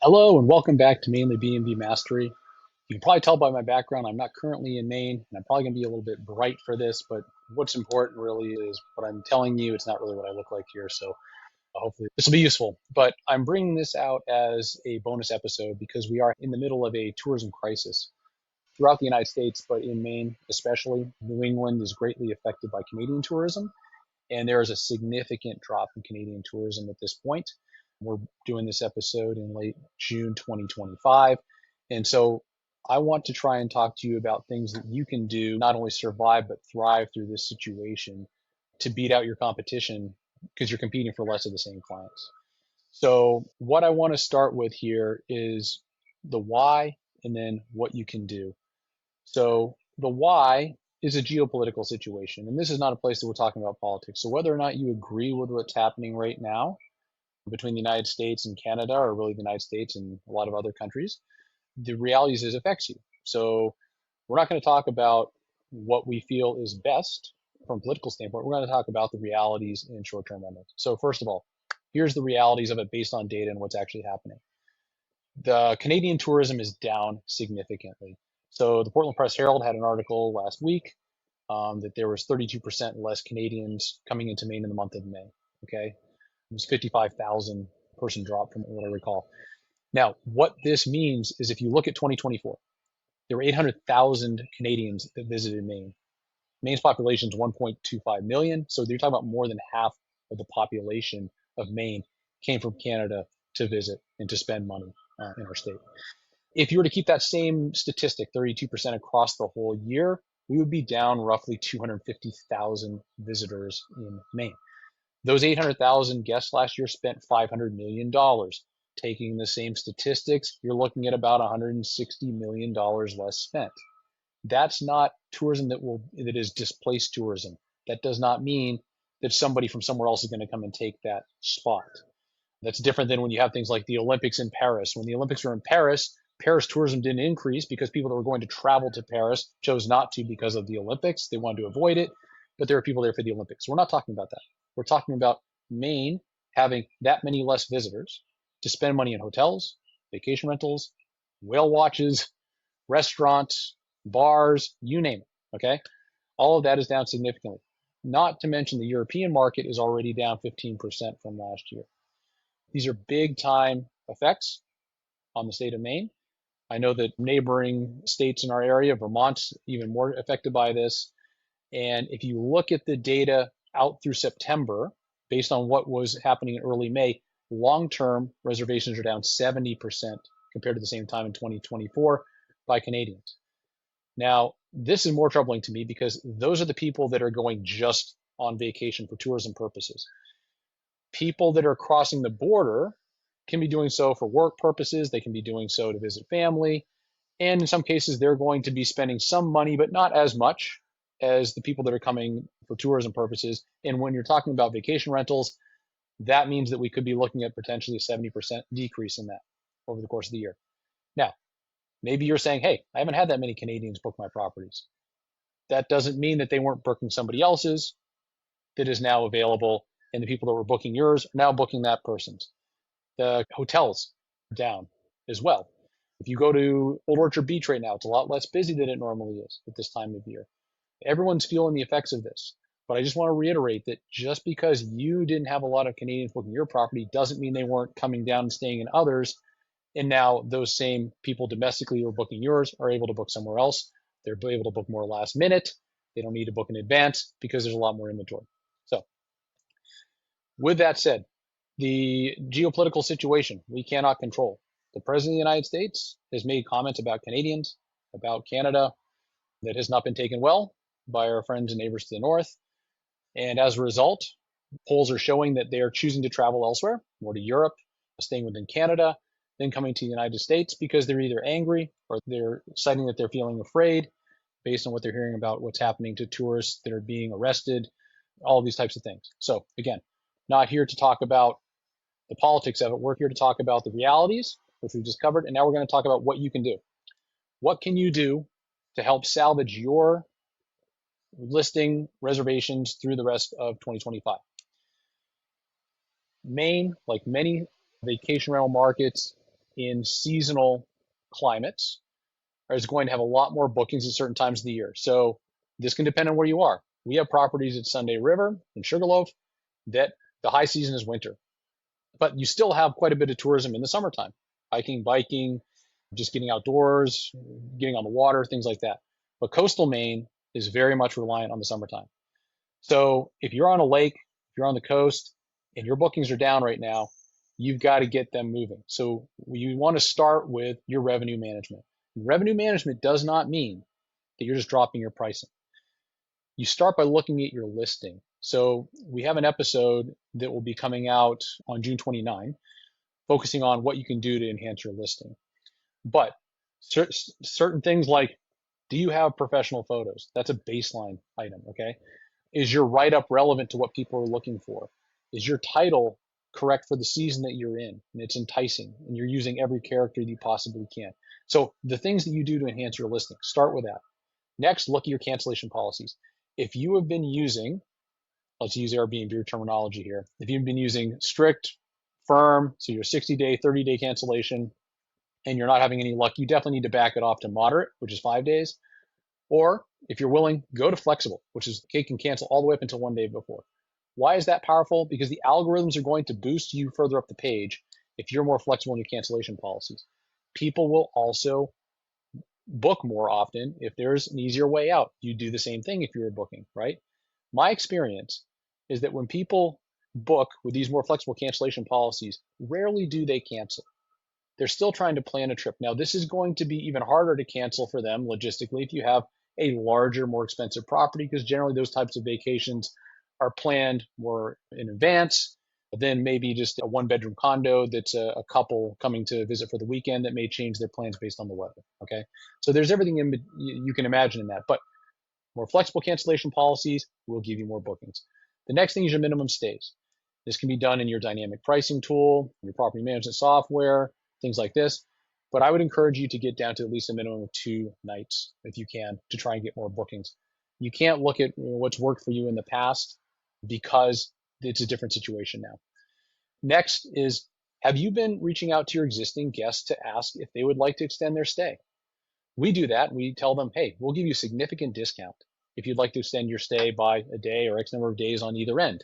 Hello and welcome back to Mainly BnB Mastery. You can probably tell by my background, I'm not currently in Maine, and I'm probably going to be a little bit bright for this, but what's important really is what I'm telling you. It's not really what I look like here, so hopefully this will be useful. But I'm bringing this out as a bonus episode because we are in the middle of a tourism crisis throughout the United States, but in Maine especially. New England is greatly affected by Canadian tourism, and there is a significant drop in Canadian tourism at this point. We're doing this episode in late June 2025. And so I want to try and talk to you about things that you can do, not only survive, but thrive through this situation to beat out your competition because you're competing for less of the same clients. So, what I want to start with here is the why and then what you can do. So the why is a geopolitical situation. And this is not a place that we're talking about politics. So whether or not you agree with what's happening right now between the United States and Canada, or really the United States and a lot of other countries, the reality is it affects you. So we're not going to talk about what we feel is best from a political standpoint. We're going to talk about the realities in short-term rentals. So first of all, here's the realities of it based on data and what's actually happening. The Canadian tourism is down significantly. So the Portland Press Herald had an article last week that there was 32% less Canadians coming into Maine in the month of May. Okay, it was 55,000 person drop from what I recall. Now, what this means is if you look at 2024, there were 800,000 Canadians that visited Maine. Maine's population is 1.25 million, so you're talking about more than half of the population of Maine came from Canada to visit and to spend money in our state. If you were to keep that same statistic, 32% across the whole year, we would be down roughly 250,000 visitors in Maine. Those 800,000 guests last year spent $500 million. Taking the same statistics, you're looking at about $160 million less spent. That's not tourism that is displaced tourism. That does not mean that somebody from somewhere else is going to come and take that spot. That's different than when you have things like the Olympics in Paris. When the Olympics were in Paris, Paris tourism didn't increase because people that were going to travel to Paris chose not to because of the Olympics. They wanted to avoid it, but there are people there for the Olympics. We're not talking about that. We're talking about Maine having that many less visitors to spend money in hotels, vacation rentals, whale watches, restaurants, bars, you name it. Okay. All of that is down significantly. Not to mention the European market is already down 15% from last year. These are big time effects on the state of Maine. I know that neighboring states in our area, Vermont's even more affected by this. And if you look at the data out through September, based on what was happening in early May, long-term reservations are down 70% compared to the same time in 2024 by Canadians. Now, this is more troubling to me because those are the people that are going just on vacation for tourism purposes. People that are crossing the border can be doing so for work purposes. They can be doing so to visit family. And in some cases, they're going to be spending some money, but not as much as the people that are coming for tourism purposes. And when you're talking about vacation rentals, that means that we could be looking at potentially a 70% decrease in that over the course of the year. Now, maybe you're saying, hey, I haven't had that many Canadians book my properties. That doesn't mean that they weren't booking somebody else's that is now available, and the people that were booking yours are now booking that person's. The hotels are down as well. If you go to Old Orchard Beach right now, it's a lot less busy than it normally is at this time of year. Everyone's feeling the effects of this. But I just want to reiterate that just because you didn't have a lot of Canadians booking your property doesn't mean they weren't coming down and staying in others. And now those same people domestically who are booking yours are able to book somewhere else. They're able to book more last minute. They don't need to book in advance because there's a lot more inventory. So with that said, the geopolitical situation we cannot control. The President of the United States has made comments about Canadians, about Canada, that has not been taken well by our friends and neighbors to the north. And as a result, polls are showing that they are choosing to travel elsewhere, more to Europe, staying within Canada, then coming to the United States because they're either angry or they're citing that they're feeling afraid based on what they're hearing about what's happening to tourists that are being arrested, all of these types of things. So again, not here to talk about the politics of it. We're here to talk about the realities, which we've just covered, and now we're going to talk about what you can do. What can you do to help salvage your listing reservations through the rest of 2025? Maine, like many vacation rental markets in seasonal climates is going to have a lot more bookings at certain times of the year. So this can depend on where you are. We have properties at Sunday River in Sugarloaf that the high season is winter, but you still have quite a bit of tourism in the summertime, hiking, biking, just getting outdoors, getting on the water, things like that. But coastal Maine is very much reliant on the summertime. So if you're on a lake, if you're on the coast, and your bookings are down right now, you've got to get them moving. So you want to start with your revenue management. Revenue management does not mean that you're just dropping your pricing. You start by looking at your listing. So we have an episode that will be coming out on June 29, focusing on what you can do to enhance your listing. But certain things like, do you have professional photos? That's a baseline item, okay? Is your write-up relevant to what people are looking for? Is your title correct for the season that you're in and it's enticing and you're using every character that you possibly can? So the things that you do to enhance your listing, start with that. Next, look at your cancellation policies. If you have been using, let's use Air BnB terminology here. If you've been using strict, firm, so your 60-day, 30-day cancellation, and you're not having any luck, you definitely need to back it off to moderate, which is 5 days. Or if you're willing, go to flexible, which is it can cancel all the way up until 1 day before. Why is that powerful? Because the algorithms are going to boost you further up the page if you're more flexible in your cancellation policies. People will also book more often if there's an easier way out. You do the same thing if you're booking, right? My experience is that when people book with these more flexible cancellation policies, rarely do they cancel. They're still trying to plan a trip. Now, this is going to be even harder to cancel for them logistically if you have a larger, more expensive property, because generally those types of vacations are planned more in advance than maybe just a one-bedroom condo that's a couple coming to visit for the weekend that may change their plans based on the weather, okay? So there's everything you can imagine in that, but more flexible cancellation policies will give you more bookings. The next thing is your minimum stays. This can be done in your dynamic pricing tool, your property management software, things like this. But I would encourage you to get down to at least a minimum of 2 nights if you can to try and get more bookings. You can't look at what's worked for you in the past because it's a different situation now. Next is, have you been reaching out to your existing guests to ask if they would like to extend their stay? We do that. We tell them, hey, we'll give you a significant discount if you'd like to extend your stay by a day or X number of days on either end.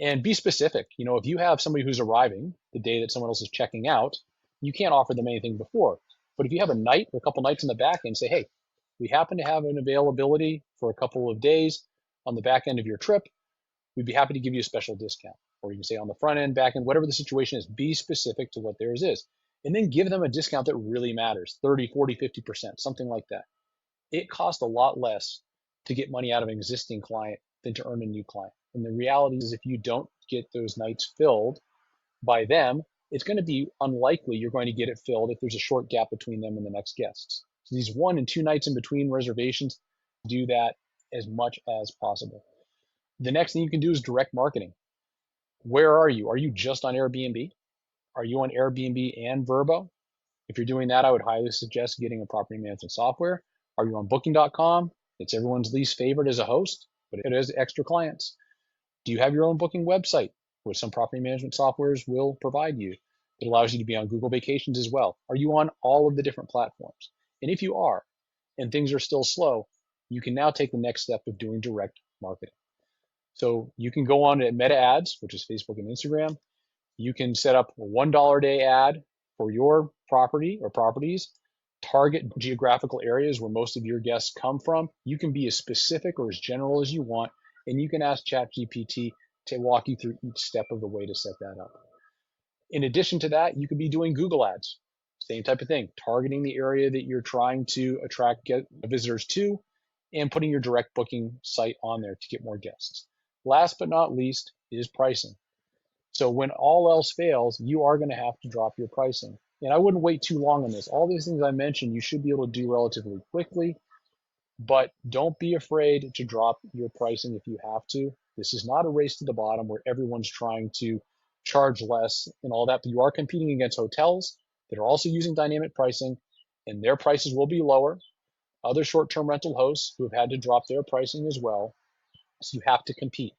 And be specific. You know, if you have somebody who's arriving the day that someone else is checking out, you can't offer them anything before. But if you have a night or a couple nights in the back end, say, hey, we happen to have an availability for a couple of days on the back end of your trip, we'd be happy to give you a special discount. Or you can say on the front end, back end, whatever the situation is, be specific to what theirs is. And then give them a discount that really matters, 30, 40, 50%, something like that. It costs a lot less to get money out of an existing client than to earn a new client. And the reality is if you don't get those nights filled by them, it's going to be unlikely you're going to get it filled if there's a short gap between them and the next guests. So these 1 and 2 nights in between reservations, do that as much as possible. The next thing you can do is direct marketing. Where are you? Are you just on Airbnb? Are you on Airbnb and Vrbo? If you're doing that, I would highly suggest getting a property management software. Are you on Booking.com? It's everyone's least favorite as a host, but it has extra clients. Do you have your own booking website, which some property management softwares will provide you? It allows you to be on Google Vacations as well. Are you on all of the different platforms? And if you are, and things are still slow, you can now take the next step of doing direct marketing. So you can go on to Meta Ads, which is Facebook and Instagram. You can set up a $1 a day ad for your property or properties, target geographical areas where most of your guests come from. You can be as specific or as general as you want, and you can ask ChatGPT to walk you through each step of the way to set that up. In addition to that, you could be doing Google Ads, same type of thing, targeting the area that you're trying to attract visitors to and putting your direct booking site on there to get more guests. Last but not least is pricing. So when all else fails, you are going to have to drop your pricing. And I wouldn't wait too long on this. All these things I mentioned, you should be able to do relatively quickly, but don't be afraid to drop your pricing if you have to. This is not a race to the bottom where everyone's trying to charge less and all that, but you are competing against hotels that are also using dynamic pricing, and their prices will be lower. Other short-term rental hosts who have had to drop their pricing as well. So you have to compete.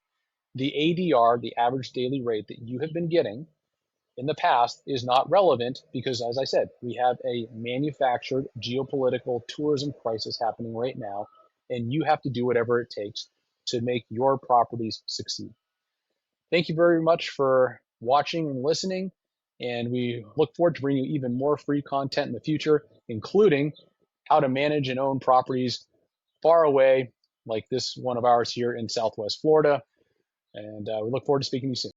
The ADR, the average daily rate that you have been getting in the past is not relevant because, as I said, we have a manufactured geopolitical tourism crisis happening right now, and you have to do whatever it takes to make your properties succeed. Thank you very much for watching and listening, and we look forward to bringing you even more free content in the future, including how to manage and own properties far away, like this one of ours here in Southwest Florida. And we look forward to speaking to you soon.